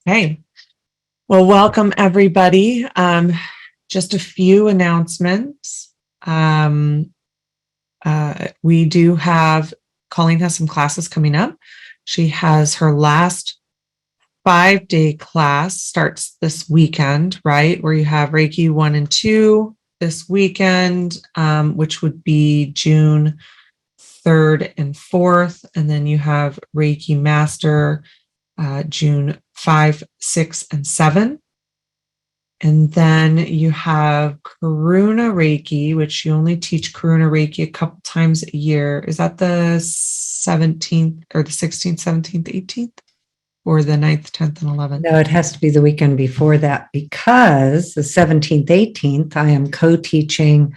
Hey, well, welcome everybody. Just a few announcements. We do have, Colleen has some classes coming up. She has her last 5-day class starts this weekend, right? Where you have Reiki 1 and 2 this weekend, which would be June 3rd and 4th. And then you have Reiki Master June 5, 6, and 7. And then you have Karuna Reiki, which you only teach Karuna Reiki a couple times a year. Is that the 17th or the 16th, 17th, 18th? Or the 9th, 10th, and 11th? No, it has to be the weekend before that because the 17th, 18th, I am co-teaching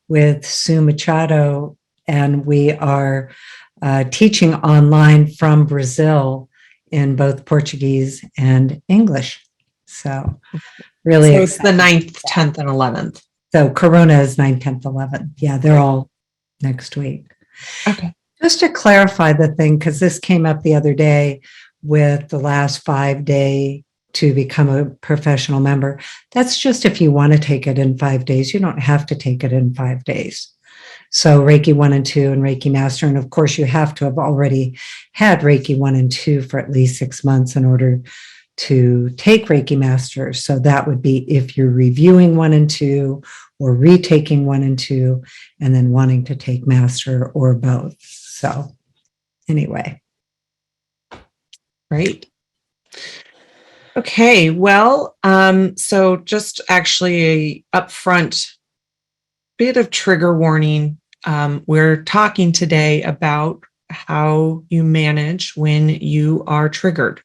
with Sue Machado, and we are teaching online from Brazil in both Portuguese and English. So really So it's the 9th, 10th, and 11th. So Corona is 9th, 10th, 11th. Yeah, they're all next week. Okay. Just to clarify the thing, because this came up the other day with the last 5-day to become a professional member. That's just if you want to take it in 5 days. You don't have to take it in 5 days. So Reiki 1 and 2 and Reiki Master. And of course, you have to have already had Reiki 1 and 2 for at least 6 months in order to take Reiki Master. So that would be if you're reviewing 1 and 2 or retaking 1 and 2 and then wanting to take Master or both. So anyway. Great. Okay, well, so just actually a upfront bit of trigger warning. We're talking today about how you manage when you are triggered.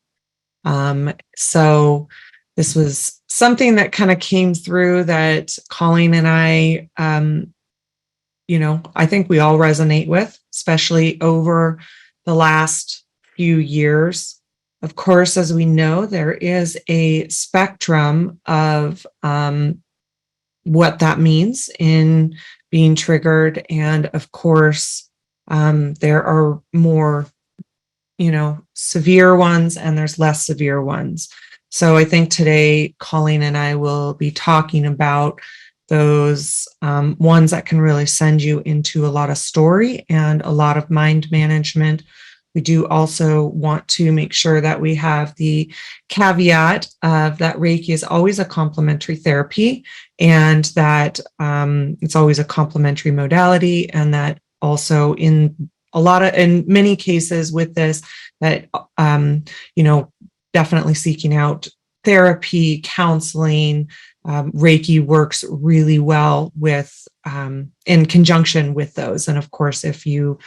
So this was something that kind of came through that Colleen and I, I think we all resonate with, especially over the last few years. Of course, as we know, there is a spectrum of what that means in being triggered. And of course, there are more, severe ones and there's less severe ones. So I think today, Colleen and I will be talking about those ones that can really send you into a lot of story and a lot of mind management. We do also want to make sure that we have the caveat of that Reiki is always a complementary therapy and that it's always a complementary modality, and that also in many cases with this, that, definitely seeking out therapy, counseling, Reiki works really well with, in conjunction with those. And of course, if you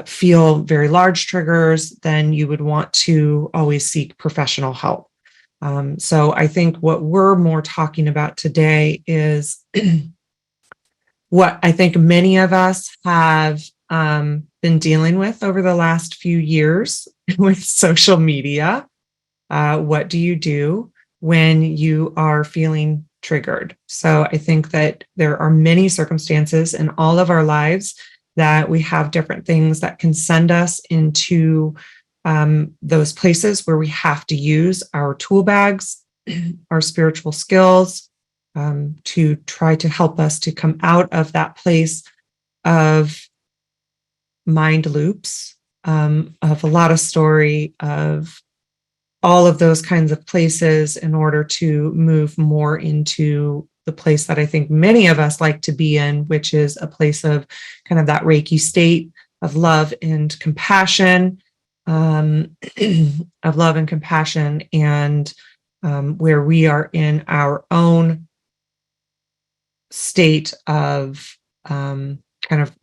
feel very large triggers, then you would want to always seek professional help. So I think what we're more talking about today is what I think many of us have been dealing with over the last few years with social media. What do you do when you are feeling triggered? So I think that there are many circumstances in all of our lives that we have different things that can send us into those places where we have to use our tool bags, our spiritual skills, to try to help us to come out of that place of mind loops, of a lot of story, of all of those kinds of places in order to move more into the place that I think many of us like to be in, which is a place of kind of that Reiki state of love and compassion, and where we are in our own state of kind of,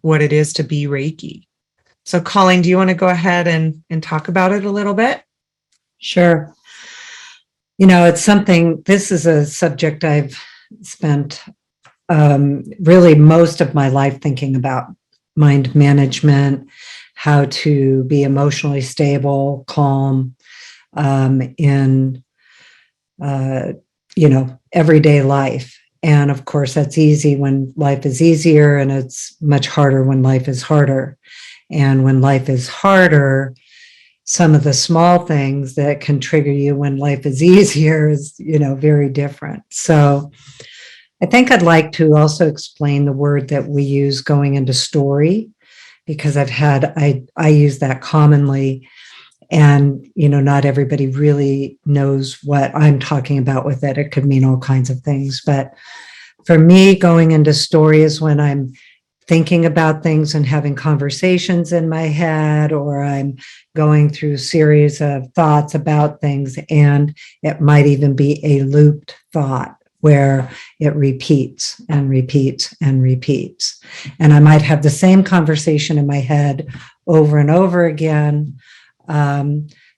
what it is to be Reiki. So Colleen, do you want to go ahead and talk about it a little bit? Sure. This is a subject I've spent really most of my life thinking about: mind management, how to be emotionally stable, calm in, everyday life. And of course, that's easy when life is easier, and it's much harder when life is harder. And when life is harder, some of the small things that can trigger you when life is easier is, very different. So I think I'd like to also explain the word that we use going into story, because I use that commonly, and, not everybody really knows what I'm talking about with it. It could mean all kinds of things. But for me, going into story is when I'm thinking about things and having conversations in my head, or I'm going through a series of thoughts about things, and it might even be a looped thought where it repeats and repeats and repeats. And I might have the same conversation in my head over and over again.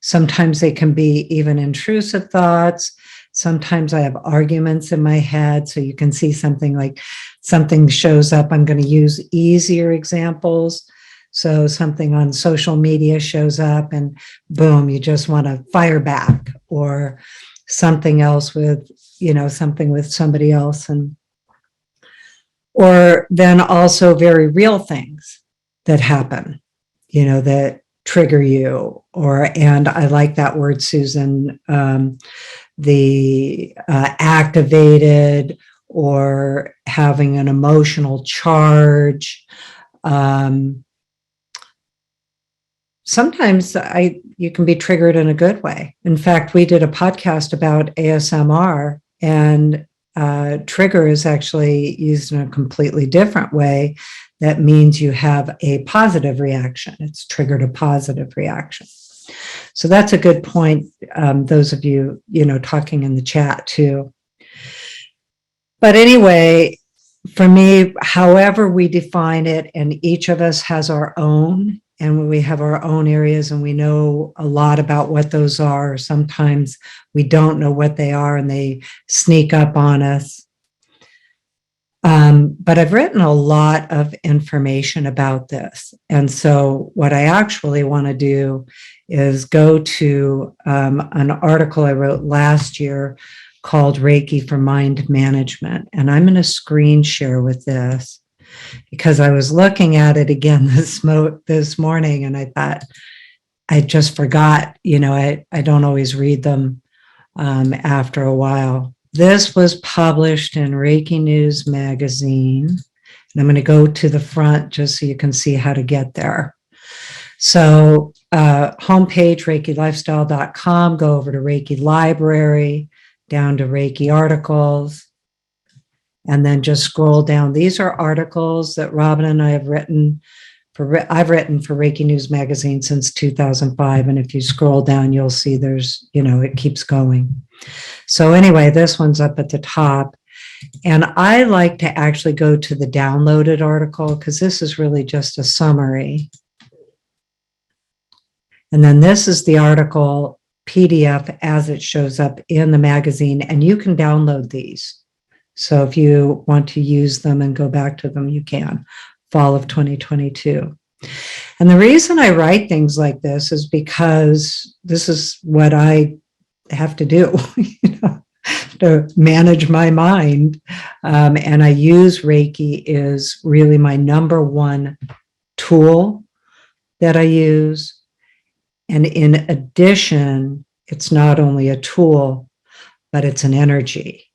Sometimes they can be even intrusive thoughts. Sometimes I have arguments in my head. So you can see something like something shows up. I'm going to use easier examples. So something on social media shows up and boom, you just want to fire back, or something else with, something with somebody else. Or then also very real things that happen, that trigger you, and I like that word, Susan, the activated, or having an emotional charge. Sometimes you can be triggered in a good way. In fact, we did a podcast about ASMR, and trigger is actually used in a completely different way. That means you have a positive reaction. It's triggered a positive reaction. So that's a good point. Those of you, talking in the chat too. But anyway, for me, however we define it, and each of us has our own, and we have our own areas, and we know a lot about what those are. Sometimes we don't know what they are, and they sneak up on us. But I've written a lot of information about this. And so what I actually want to do is go to an article I wrote last year called Reiki for Mind Management. And I'm going to screen share with this, because I was looking at it again this morning, and I thought, I just forgot, I don't always read them after a while. This was published in Reiki News magazine. And I'm going to go to the front just so you can see how to get there. So homepage, ReikiLifestyle.com, go over to Reiki Library, down to Reiki articles, and then just scroll down. These are articles that Robyn and I have written. I've written for Reiki News magazine since 2005. And if you scroll down, you'll see there's, it keeps going. So anyway, this one's up at the top. And I like to actually go to the downloaded article, because this is really just a summary. And then this is the article PDF as it shows up in the magazine, and you can download these. So if you want to use them and go back to them, you can. Fall of 2022. And the reason I write things like this is because this is what I have to do, to manage my mind. And I use Reiki is really my number one tool that I use. And in addition, it's not only a tool, but it's an energy.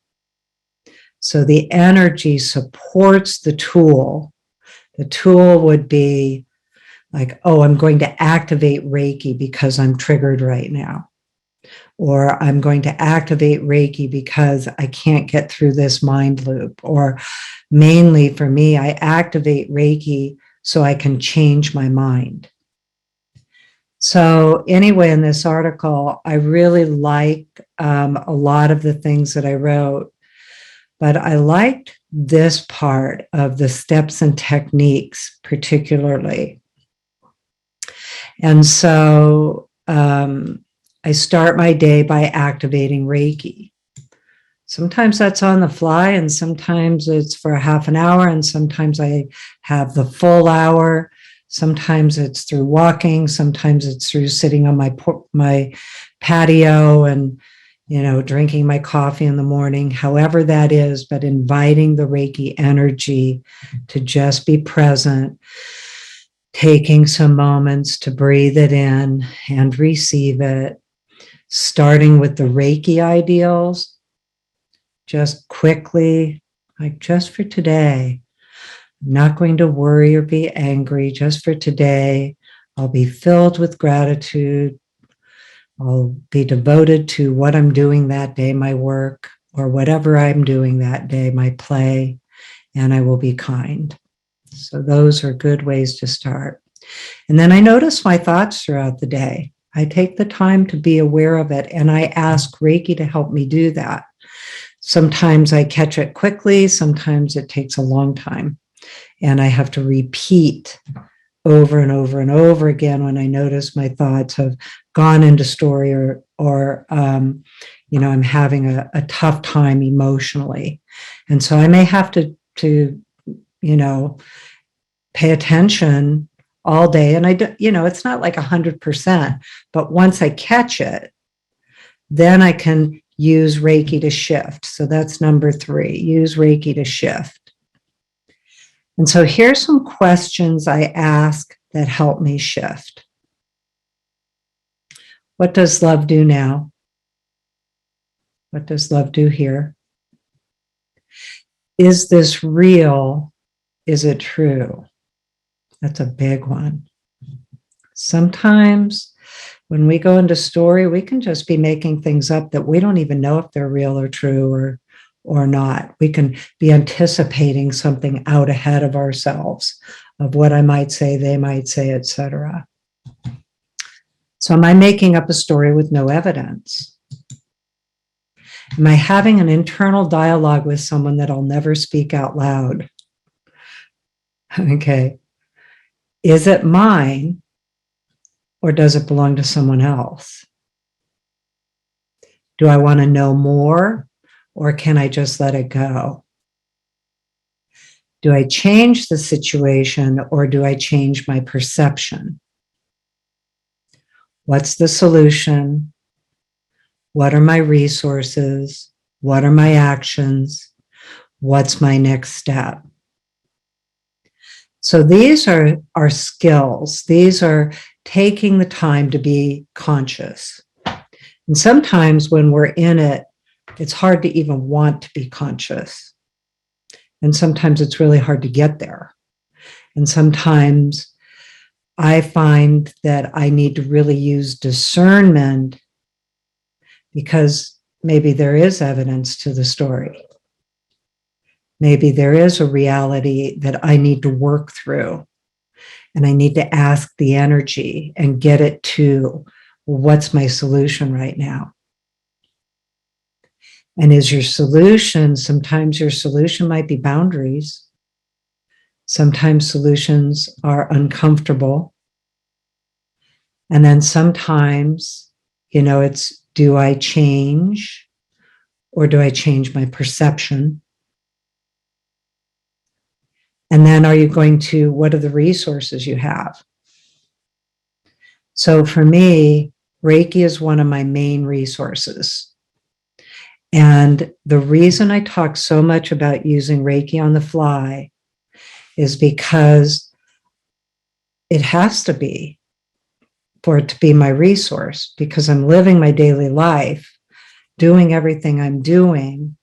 So the energy supports the tool. The tool would be like, oh, I'm going to activate Reiki because I'm triggered right now. Or I'm going to activate Reiki because I can't get through this mind loop. Or mainly for me, I activate Reiki so I can change my mind. So anyway, in this article, I really like a lot of the things that I wrote, but I liked this part of the steps and techniques particularly. And so I start my day by activating Reiki. Sometimes that's on the fly, and sometimes it's for a half an hour, and sometimes I have the full hour. Sometimes it's through walking. Sometimes it's through sitting on my patio and, drinking my coffee in the morning, however that is, but inviting the Reiki energy to just be present. Taking some moments to breathe it in and receive it, starting with the Reiki ideals, just quickly, like just for today. I'm not going to worry or be angry. Just for today, I'll be filled with gratitude. I'll be devoted to what I'm doing that day, my work, or whatever I'm doing that day, my play, and I will be kind. So those are good ways to start. And then I notice my thoughts throughout the day. I take the time to be aware of it, and I ask Reiki to help me do that. Sometimes I catch it quickly, sometimes it takes a long time. And I have to repeat over and over and over again when I notice my thoughts have gone into story or I'm having a tough time emotionally. And so I may have to pay attention all day. And it's not like 100%, but once I catch it, then I can use Reiki to shift. So that's number 3, use Reiki to shift. And so here's some questions I ask that help me shift. What does love do now? What does love do here? Is this real? Is it true? That's a big one. Sometimes when we go into story, we can just be making things up that we don't even know if they're real or true or not. We can be anticipating something out ahead of ourselves, of what I might say, they might say, etc. So am I making up a story with no evidence? Am I having an internal dialogue with someone that I'll never speak out loud? Okay. Is it mine, or does it belong to someone else? Do I want to know more, or can I just let it go? Do I change the situation, or do I change my perception? What's the solution? What are my resources? What are my actions? What's my next step? So these are our skills. These are taking the time to be conscious. And sometimes when we're in it, it's hard to even want to be conscious. And sometimes it's really hard to get there. And sometimes I find that I need to really use discernment because maybe there is evidence to the story. Maybe there is a reality that I need to work through, and I need to ask the energy and get it to, well, what's my solution right now? And is your solution, sometimes your solution might be boundaries. Sometimes solutions are uncomfortable. And then sometimes, it's, do I change, or do I change my perception? And then are you going to, what are the resources you have? So for me, Reiki is one of my main resources. And the reason I talk so much about using Reiki on the fly is because it has to be, for it to be my resource, because I'm living my daily life, doing everything I'm doing.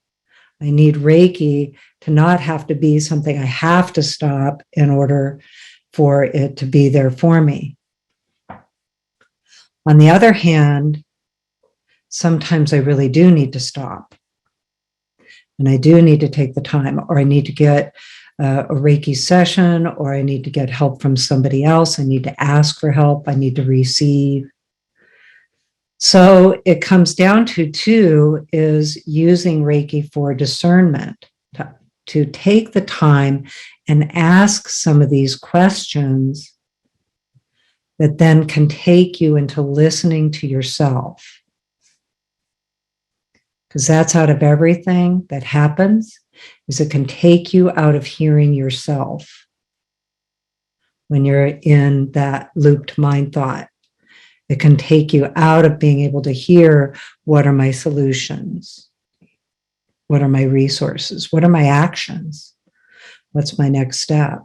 I need Reiki to not have to be something I have to stop in order for it to be there for me. On the other hand, sometimes I really do need to stop. And I do need to take the time, or I need to get a Reiki session, or I need to get help from somebody else. I need to ask for help. I need to receive. So it comes down to, too, is using Reiki for discernment, to take the time and ask some of these questions that then can take you into listening to yourself. Because that's out of everything that happens, is it can take you out of hearing yourself when you're in that looped mind thought. It can take you out of being able to hear, what are my solutions? What are my resources? What are my actions? What's my next step?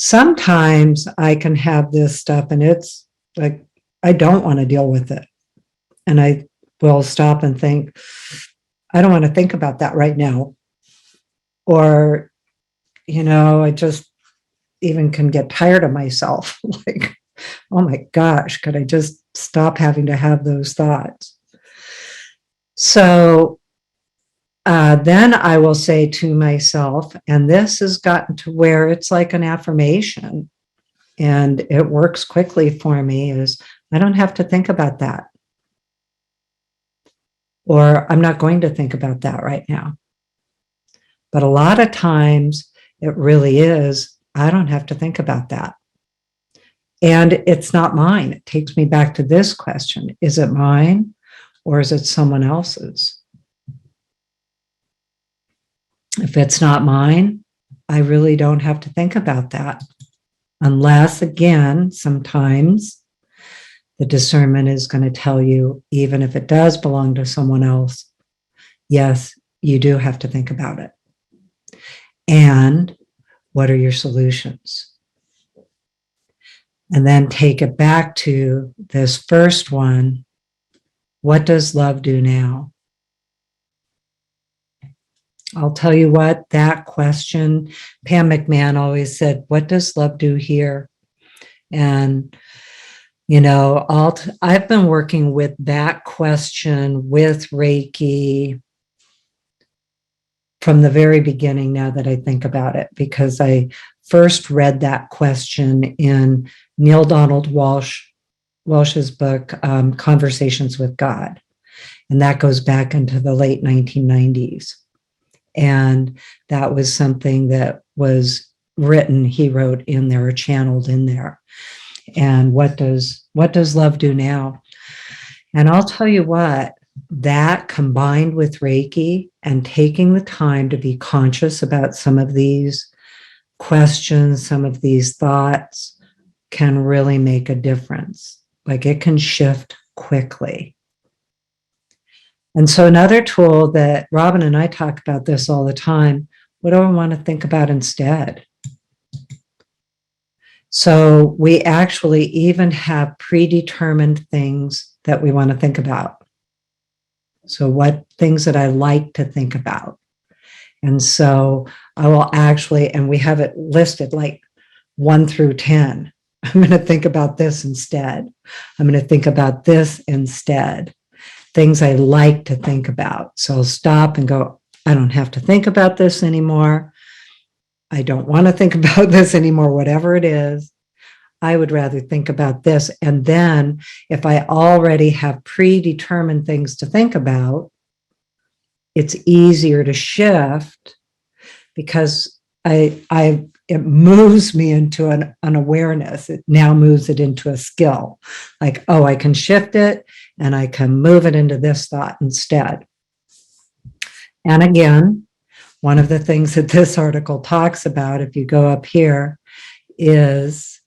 Sometimes I can have this stuff and it's like, I don't want to deal with it. And I will stop and think, I don't want to think about that right now. Or, I just even can get tired of myself. Like, oh my gosh, could I just stop having to have those thoughts? So then I will say to myself, and this has gotten to where it's like an affirmation, and it works quickly for me, is I don't have to think about that. Or I'm not going to think about that right now. But a lot of times it really is, I don't have to think about that. And it's not mine. It takes me back to this question. Is it mine or is it someone else's? If it's not mine, I really don't have to think about that. Unless, again, sometimes the discernment is going to tell you, even if it does belong to someone else, yes, you do have to think about it. And what are your solutions? And then take it back to this first one. What does love do now? I'll tell you what, that question, Pam McMahon always said, what does love do here? And, I've been working with that question with Reiki from the very beginning now that I think about it, because I first read that question in Neil Donald Walsh's book, Conversations with God. And that goes back into the late 1990s. And that was something that was written, he wrote in there or channeled in there. And what does love do now? And I'll tell you what, that combined with Reiki and taking the time to be conscious about some of these questions, some of these thoughts can really make a difference. Like it can shift quickly. And so another tool that Robyn and I talk about this all the time, what do I want to think about instead? So we actually even have predetermined things that we want to think about. So what things that I like to think about. And so I will actually, and we have it listed like 1 through 10. I'm going to think about this instead. I'm going to think about this instead. Things I like to think about. So I'll stop and go, I don't have to think about this anymore. I don't want to think about this anymore, whatever it is. I would rather think about this. And then if I already have predetermined things to think about, it's easier to shift because it moves me into an awareness. It now moves it into a skill. Like, oh, I can shift it and I can move it into this thought instead. And again, one of the things that this article talks about, if you go up here, is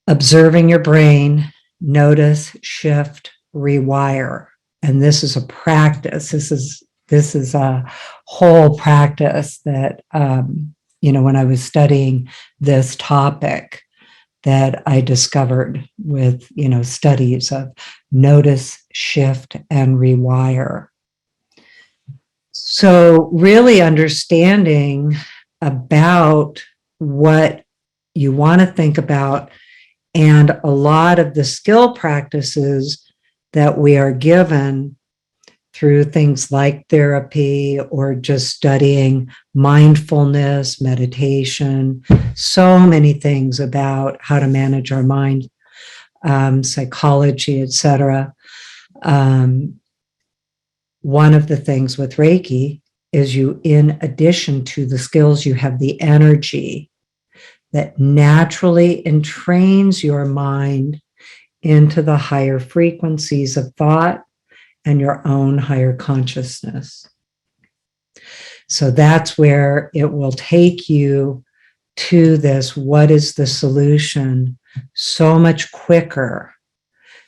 observing your brain, notice, shift, rewire. And this is a practice. This is a whole practice that, when I was studying this topic, that I discovered with, studies of notice, shift, and rewire. So really understanding about what you want to think about, and a lot of the skill practices that we are given through things like therapy or just studying mindfulness, meditation, so many things about how to manage our mind, psychology, etc. One of the things with Reiki is you, in addition to the skills, you have the energy that naturally entrains your mind into the higher frequencies of thought and your own higher consciousness. So that's where it will take you to this, what is the solution, so much quicker,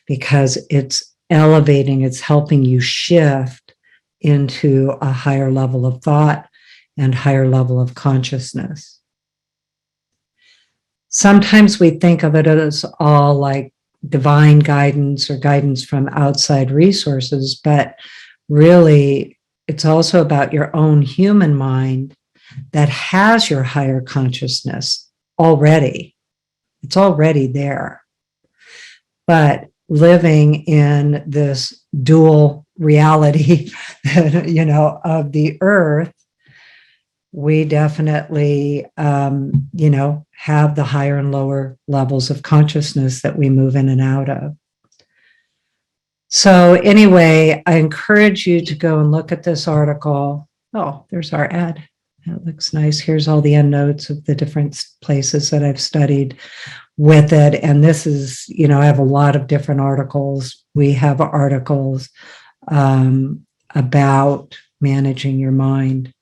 because it's elevating, it's helping you shift into a higher level of thought and higher level of consciousness. Sometimes we think of it as all like divine guidance or guidance from outside resources, but really it's also about your own human mind that has your higher consciousness already. It's already there. But living in this dual reality, of the earth, we definitely, have the higher and lower levels of consciousness that we move in and out of. So anyway, I encourage you to go and look at this article. Oh, there's our ad. That looks nice. Here's all the endnotes of the different places that I've studied with it. And this is, I have a lot of different articles. We have articles about managing your mind.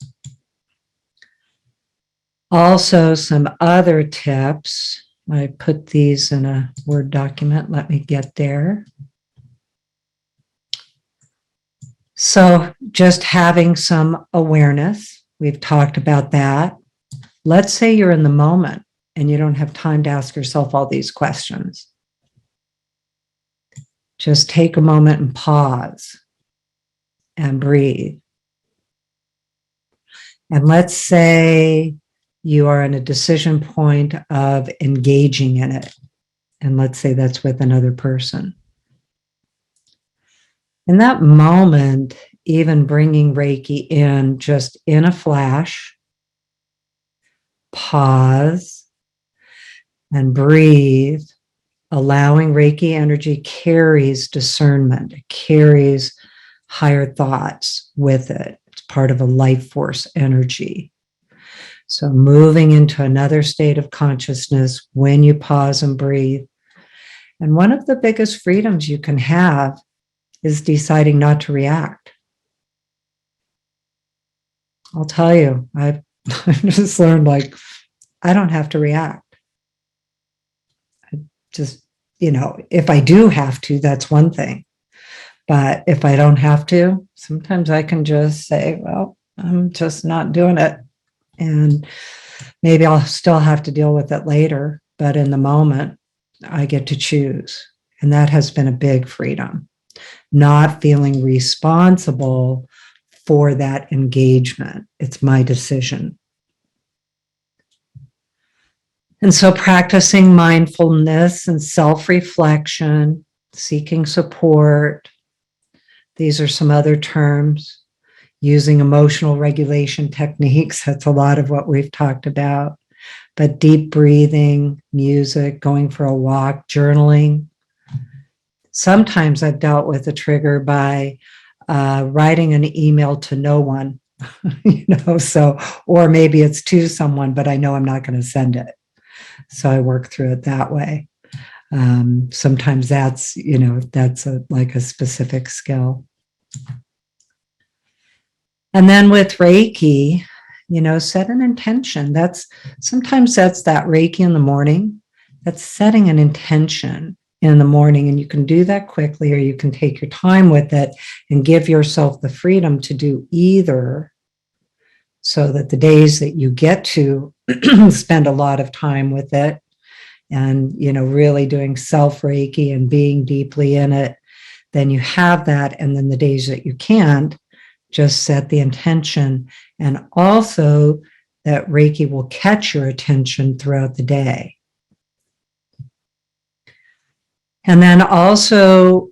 Also, some other tips. I put these in a Word document. Let me get there. So just having some awareness. We've talked about that. Let's say you're in the moment and you don't have time to ask yourself all these questions. Just take a moment and pause and breathe. And let's say you are in a decision point of engaging in it. And let's say that's with another person. In that moment, even bringing Reiki in just in a flash, pause and breathe, allowing Reiki energy carries discernment, it carries higher thoughts with it. It's part of a life force energy. So moving into another state of consciousness when you pause and breathe. And one of the biggest freedoms you can have is deciding not to react. I'll tell you, I've just learned, I don't have to react. I just, if I do have to, that's one thing. But if I don't have to, sometimes I can just say, well, I'm just not doing it. And maybe I'll still have to deal with it later. But in the moment, I get to choose. And that has been a big freedom. Not feeling responsible for that engagement. It's my decision. And so practicing mindfulness and self-reflection, seeking support. These are some other terms. Using emotional regulation techniques. That's a lot of what we've talked about. But deep breathing, music, going for a walk, journaling. Sometimes I've dealt with a trigger by writing an email to no one, or maybe it's to someone, but I know I'm not going to send it. So I work through it that way. Sometimes that's a specific skill. And then with Reiki, set an intention. Sometimes that's that Reiki in the morning. That's setting an intention in the morning. And you can do that quickly, or you can take your time with it and give yourself the freedom to do either, so that the days that you get to spend a lot of time with it and, really doing self Reiki and being deeply in it, then you have that. And then the days that you can't, just set the intention, and also that Reiki will catch your attention throughout the day. And then also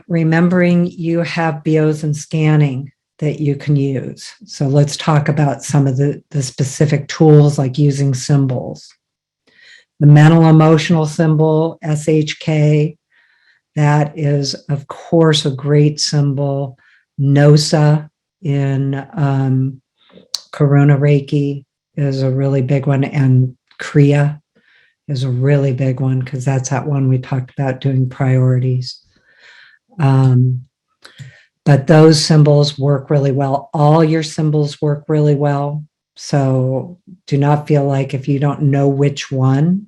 remembering you have bios and scanning that you can use. So let's talk about some of the specific tools, like using symbols. The mental emotional symbol, SHK, that is, of course, a great symbol. NOSA in Karuna Reiki is a really big one, and Kriya is a really big one, because that's that one we talked about doing priorities. But those symbols work really well. All your symbols work really well. So do not feel like if you don't know which one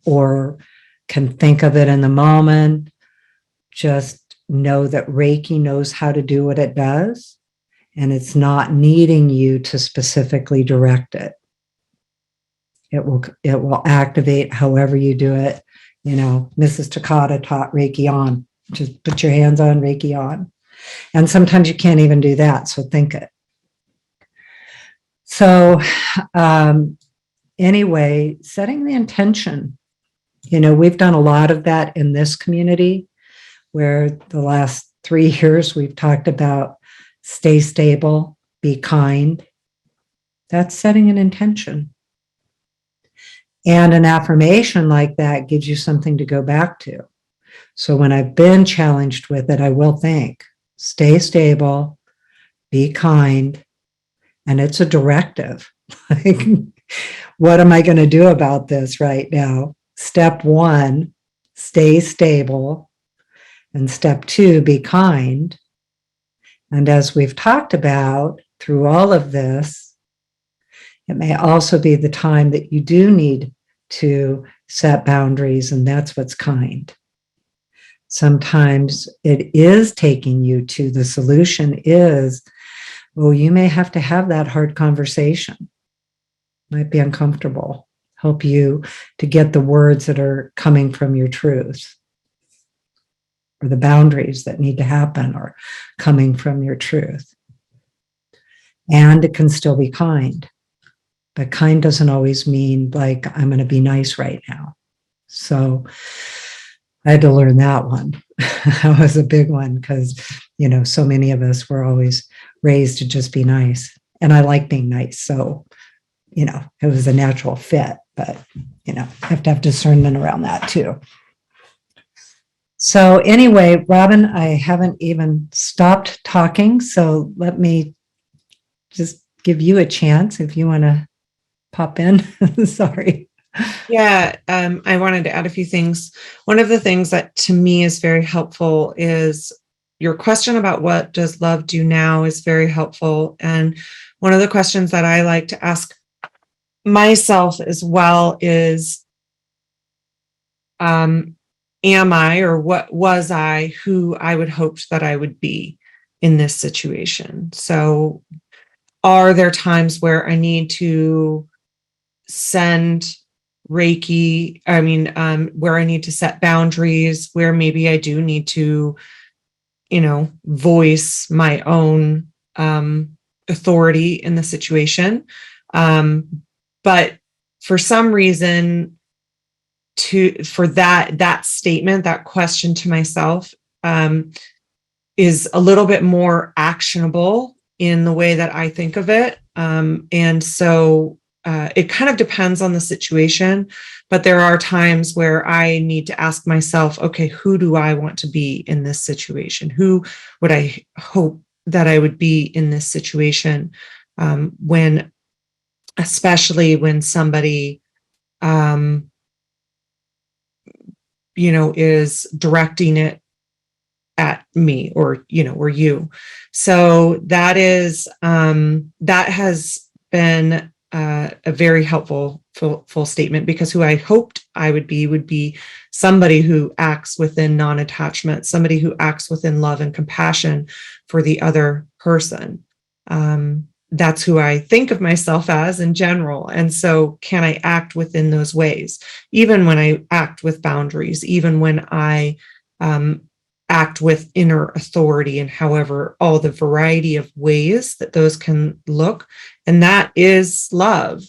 or can think of it in the moment, just know that Reiki knows how to do what it does. and it's not needing you to specifically direct it. It will activate however you do it. You know, Mrs. Takata taught Reiki on. Just put your hands on, Reiki on. And sometimes you can't even do that, so think it. So anyway, setting the intention. You know, we've done a lot of that in this community, where the last 3 years we've talked about stay stable, be kind. That's setting an intention. And an affirmation like that gives you something to go back to. So when I've been challenged with it, I will think, stay stable, be kind, and it's a directive. Like, what am I going to do about this right now? Step 1, stay stable. And step 2, be kind. And as we've talked about through all of this, it may also be the time that you do need to set boundaries, and that's what's kind. Sometimes it is taking you to the solution is, well, you may have to have that hard conversation. Might be uncomfortable. Help you to get the words that are coming from your truth, or the boundaries that need to happen are coming from your truth. And it can still be kind. But kind doesn't always mean like, I'm going to be nice right now. So I had to learn that one. That was a big one because, you know, so many of us were always raised to just be nice. And I like being nice. So, you know, it was a natural fit. But, you know, I have to have discernment around that too. So anyway, Robyn, I haven't even stopped talking. So let me just give you a chance if you want to pop in. Sorry. Yeah, I wanted to add a few things. One of the things that to me is very helpful is your question about what does love do now is very helpful. And one of the questions that I like to ask myself as well is, am I, or what was I, who I would hope that I would be in this situation? So are there times where I need to send Reiki, where I need to set boundaries, where maybe I do need to, you know, voice my own authority in the situation. But for some reason, for that statement, that question to myself, is a little bit more actionable in the way that I think of it. And so it kind of depends on the situation, but there are times where I need to ask myself, okay, who do I want to be in this situation? Who would I hope that I would be in this situation? Especially when somebody, is directing it at me or you. So that has been a very helpful full statement, because who I hoped I would be somebody who acts within non-attachment, somebody who acts within love and compassion for the other person. That's who I think of myself as in general. And so can I act within those ways, even when I act with boundaries, even when I act with inner authority, and however, all the variety of ways that those can look. And that is love.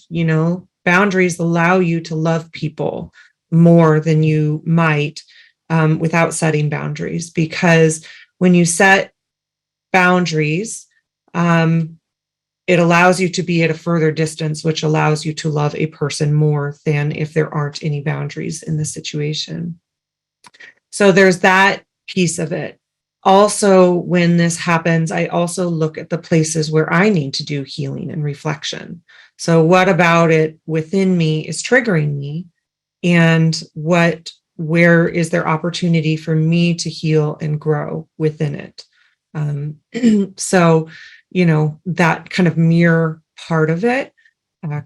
Boundaries allow you to love people more than you might without setting boundaries, because when you set boundaries, it allows you to be at a further distance, which allows you to love a person more than if there aren't any boundaries in the situation. So there's that piece of it. Also, when this happens, I also look at the places where I need to do healing and reflection. So what about it within me is triggering me? And where is there opportunity for me to heal and grow within it? So, that kind of mirror part of it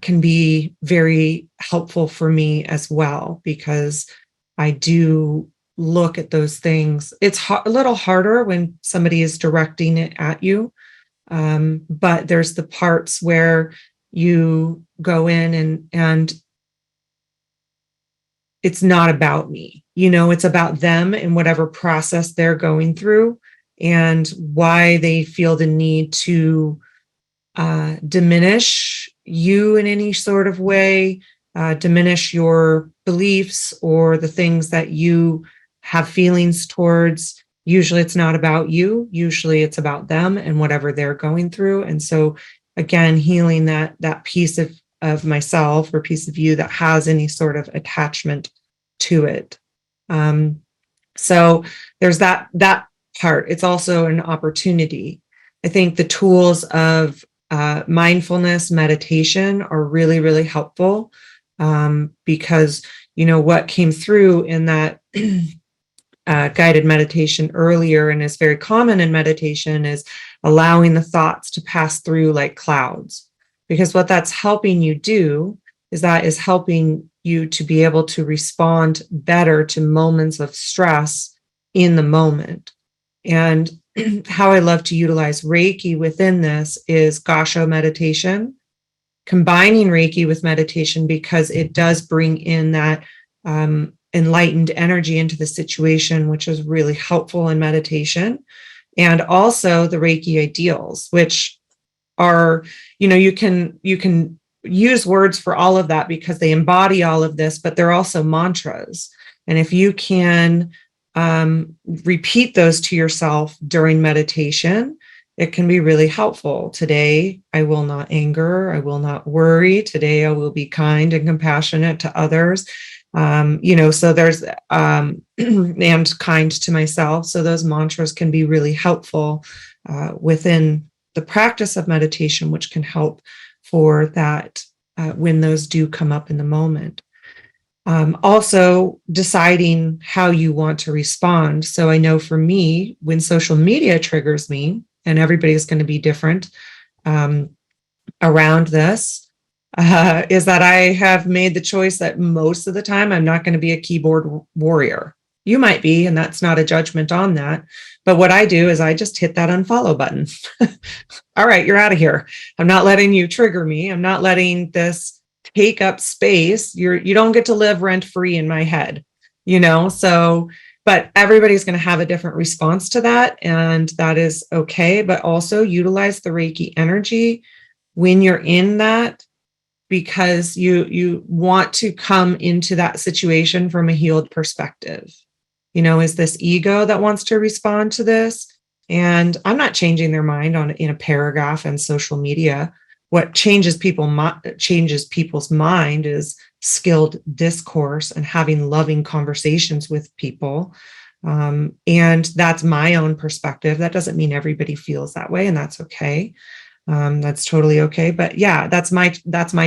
can be very helpful for me as well, because I do look at those things. It's a little harder when somebody is directing it at you, But there's the parts where you go in and it's not about me, it's about them and whatever process they're going through and why they feel the need to diminish you in any sort of way, diminish your beliefs or the things that you have feelings towards. Usually it's not about you. Usually it's about them and whatever they're going through. And so again, healing that piece of myself or piece of you that has any sort of attachment to it. So there's that part. It's also an opportunity. I think the tools of mindfulness, meditation are really, really helpful because, what came through in that guided meditation earlier and is very common in meditation is allowing the thoughts to pass through like clouds. Because what that's helping you do is that is helping you to be able to respond better to moments of stress in the moment. And how I love to utilize Reiki within this is Gassho meditation, combining Reiki with meditation because it does bring in that enlightened energy into the situation, which is really helpful in meditation. And also the Reiki ideals, which are, you can use words for all of that because they embody all of this, but they're also mantras. And if you can repeat those to yourself during meditation, it can be really helpful. Today, I will not anger. I will not worry. Today, I will be kind and compassionate to others. So there's, and kind to myself. So those mantras can be really helpful within the practice of meditation, which can help for that when those do come up in the moment. Also deciding how you want to respond. So I know for me, when social media triggers me, and everybody's going to be different around this, is that I have made the choice that most of the time I'm not going to be a keyboard warrior. You might be, and that's not a judgment on that. But what I do is I just hit that unfollow button. All right, you're out of here. I'm not letting you trigger me. I'm not letting this take up space. You don't get to live rent free in my head, so, but everybody's going to have a different response to that. And that is okay. But also utilize the Reiki energy when you're in that, because you want to come into that situation from a healed perspective. Is this ego that wants to respond to this? And I'm not changing their mind in a paragraph and social media. What changes people's mind is skilled discourse and having loving conversations with people. And that's my own perspective. That doesn't mean everybody feels that way, and that's okay. That's totally okay. But yeah, that's my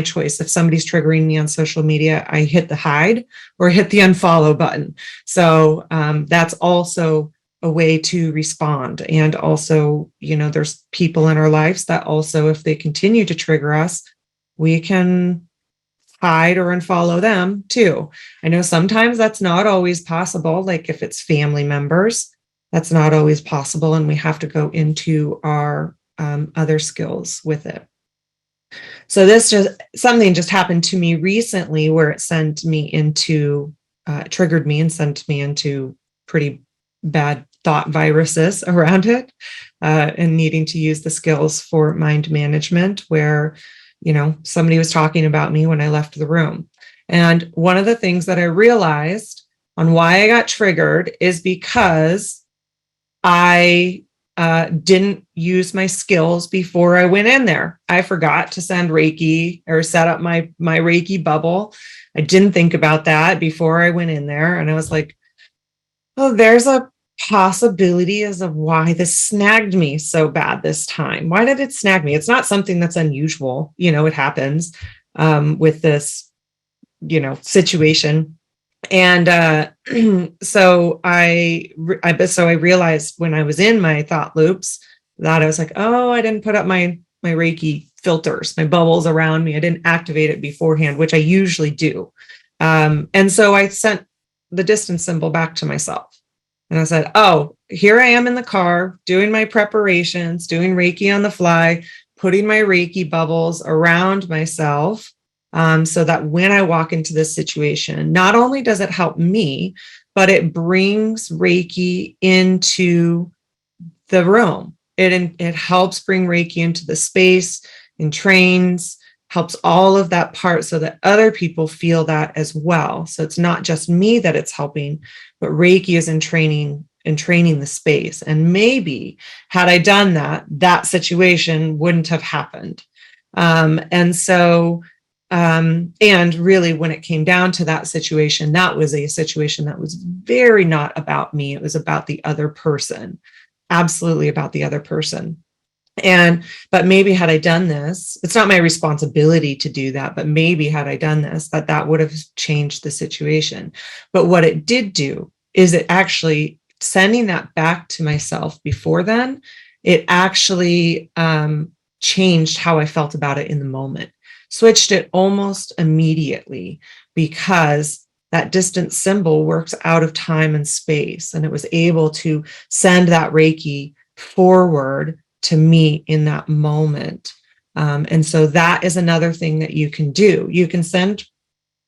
choice. If somebody's triggering me on social media, I hit the hide or hit the unfollow button. So that's also a way to respond. And also, there's people in our lives that also, if they continue to trigger us, we can hide or unfollow them too. I know sometimes that's not always possible. Like if it's family members, that's not always possible. And we have to go into our other skills with it. So something just happened to me recently where it triggered me and sent me into pretty bad thought viruses around it, and needing to use the skills for mind management where, somebody was talking about me when I left the room. And one of the things that I realized on why I got triggered is because I didn't use my skills before I went in there. I forgot to send Reiki or set up my Reiki bubble. I didn't think about that before I went in there. And I was like, oh, there's a possibility as of why this snagged me so bad this time. Why did it snag me? It's not something that's unusual. It happens with this, situation. And so I realized when I was in my thought loops that I was like, oh, I didn't put up my Reiki filters, my bubbles around me. I didn't activate it beforehand, which I usually do. And so I sent the distance symbol back to myself. And I said, oh, here I am in the car doing my preparations, doing Reiki on the fly, putting my Reiki bubbles around myself, so that when I walk into this situation, not only does it help me, but it brings Reiki into the room. It helps bring Reiki into the space, and trains, helps all of that part so that other people feel that as well. So it's not just me that it's helping, but Reiki is in training the space. And maybe had I done that, that situation wouldn't have happened. And really, when it came down to that situation, that was a situation that was very not about me. It was about the other person, absolutely about the other person. But maybe had I done this, it's not my responsibility to do that, but maybe had I done this, that would have changed the situation. But what it did do is it actually sending that back to myself before then, it actually changed how I felt about it in the moment, switched it almost immediately, because that distance symbol works out of time and space. And it was able to send that Reiki forward to me in that moment. And so that is another thing that you can do. You can send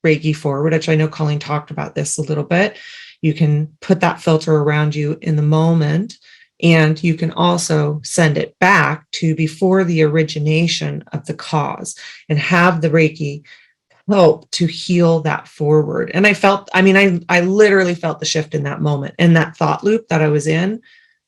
Reiki forward, which I know Colleen talked about this a little bit. You can put that filter around you in the moment, and you can also send it back to before the origination of the cause and have the Reiki help to heal that forward. And I literally felt the shift in that moment, and that thought loop that I was in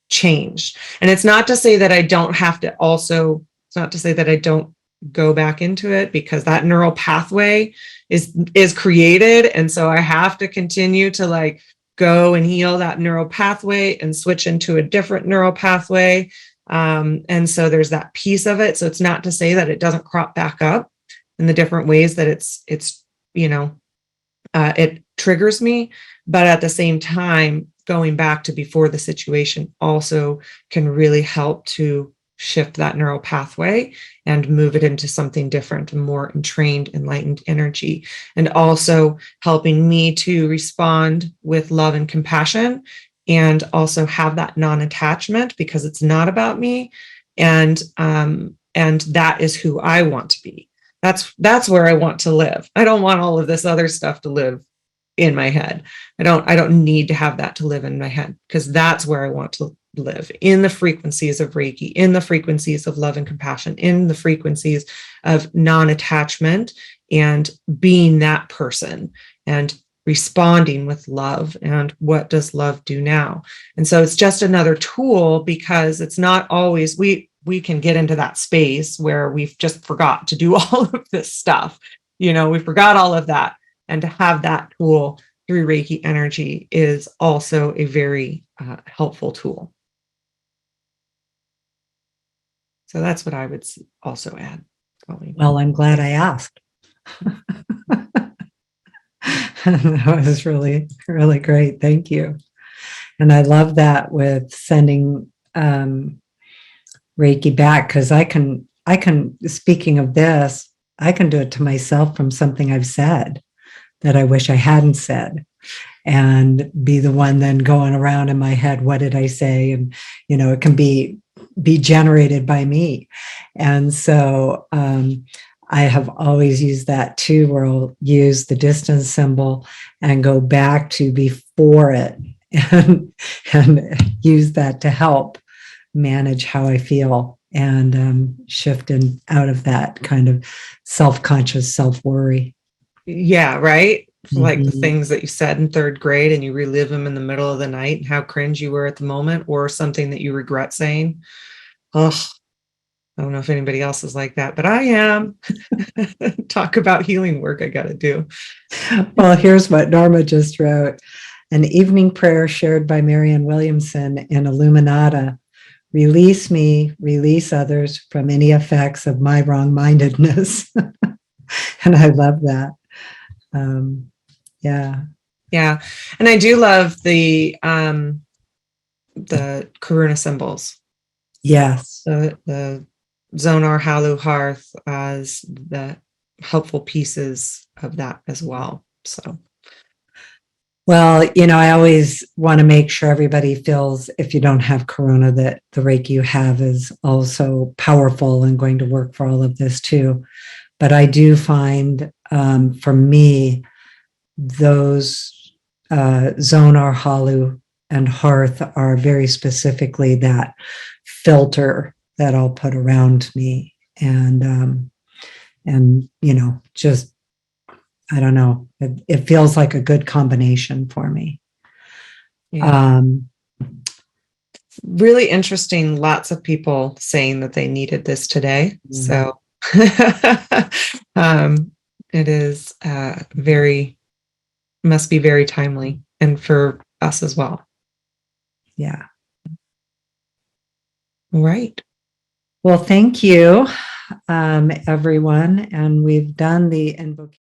changed. And it's not to say that I don't have to also, it's not to say that I don't go back into it, because that neural pathway is created. And so I have to continue to like go and heal that neural pathway and switch into a different neural pathway. And so there's that piece of it. So it's not to say that it doesn't crop back up in the different ways that it triggers me. But at the same time, going back to before the situation also can really help to shift that neural pathway and move it into something different and more entrained, enlightened energy, and also helping me to respond with love and compassion, and also have that non-attachment, because it's not about me. And that is who I want to be. That's where I want to live. I don't want all of this other stuff to live in my head. I don't need to have that to live in my head, because that's where I want to live, in the frequencies of Reiki, in the frequencies of love and compassion, in the frequencies of non-attachment, and being that person and responding with love. And what does love do now? And so it's just another tool, because it's not always, we can get into that space where we've just forgot to do all of this stuff. We forgot all of that. And to have that tool through Reiki energy is also a very helpful tool. So that's what I would also add, Colleen. Well, I'm glad I asked. That was really, really great. Thank you. And I love that with sending Reiki back, because I can, speaking of this, I can do it to myself from something I've said that I wish I hadn't said, and be the one then going around in my head, what did I say? And, it can be generated by me. And so I have always used that too, where I'll use the distance symbol and go back to before it, and use that to help manage how I feel, and shift out of that kind of self-conscious self-worry. Yeah, right. Like the Mhm. things that you said in third grade, and you relive them in the middle of the night, and how cringe you were at the moment, or something that you regret saying. Oh, I don't know if anybody else is like that, but I am. Talk about healing work I got to do. Well, here's what Norma just wrote. An evening prayer shared by Marianne Williamson in Illuminata. Release me, release others from any effects of my wrong-mindedness. And I love that. Yeah. Yeah. And I do love the Karuna symbols. Yes. The Zonar, Halu, Hearth as the helpful pieces of that as well. So Well, I always want to make sure everybody feels, if you don't have corona, that the Reiki you have is also powerful and going to work for all of this too. But I do find, for me, those Zonar, Halu, and Hearth are very specifically that filter that I'll put around me, and just, I don't know, it feels like a good combination for me. Yeah. Really interesting. Lots of people saying that they needed this today. So it is must be very timely, and for us as well. Yeah. Right. Well, thank you, everyone. And we've done the invocation.